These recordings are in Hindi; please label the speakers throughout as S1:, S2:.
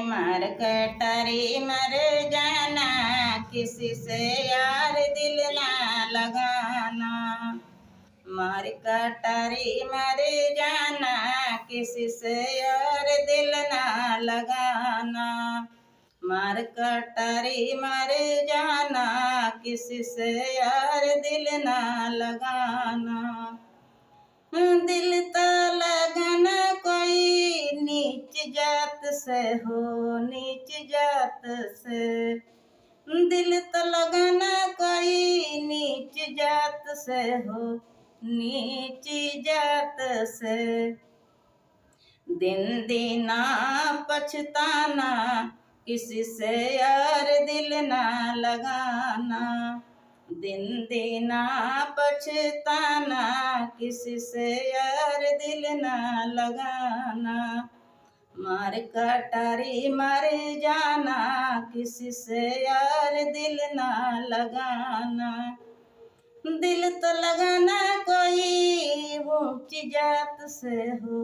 S1: मार कटारी मर जाना, किसी से यार दिल ना लगाना। मार कटारी मर जाना, किसी से यार दिल ना लगाना। मार कटारी मर जाना, किसी से यार दिल ना लगाना। दिल तो लगना कोई नीच जात से हो, नीच जात से। दिल तो लगना कोई नीच जात से हो, नीच जात से। दिन दीना पछताना, किसी से यार दिल ना लगाना। दिन दीना पछताना, किसी से यार दिल ना लगाना। मार कटारी मर जाना, किसी से यार दिल ना लगाना। दिल तो लगाना कोई ऊंच जात से हो,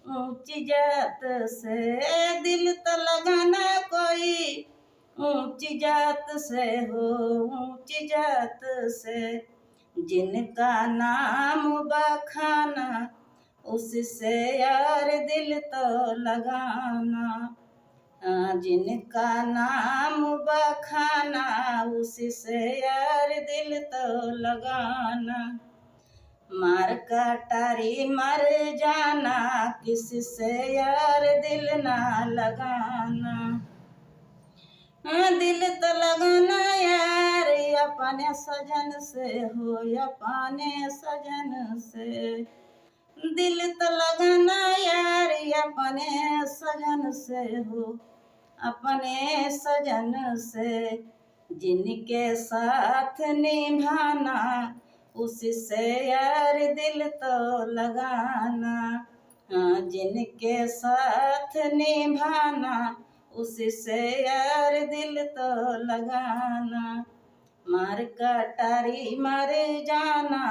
S1: ऊंच जात से। दिल तो लगाना कोई ऊंच जात से हो, ऊंच जात से। जिनका नाम बखाना, उससे यार दिल तो लगाना। जिनका नाम बखाना, उससे यार दिल तो लगाना। मार कटारी मर जाना, किसी से यार दिल ना लगाना। दिल तो लगाना यार अपने सजन से हो, अपने सजन से। दिल तो लगाना यार अपने सजन से हो, अपने सजन से। जिनके साथ निभाना, उससे यार दिल तो लगाना। जिनके साथ निभाना, उससे यार दिल तो लगाना। मार कटारी मर जाना,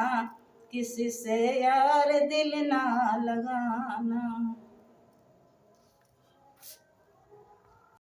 S1: किसी से यार दिल ना लगाना।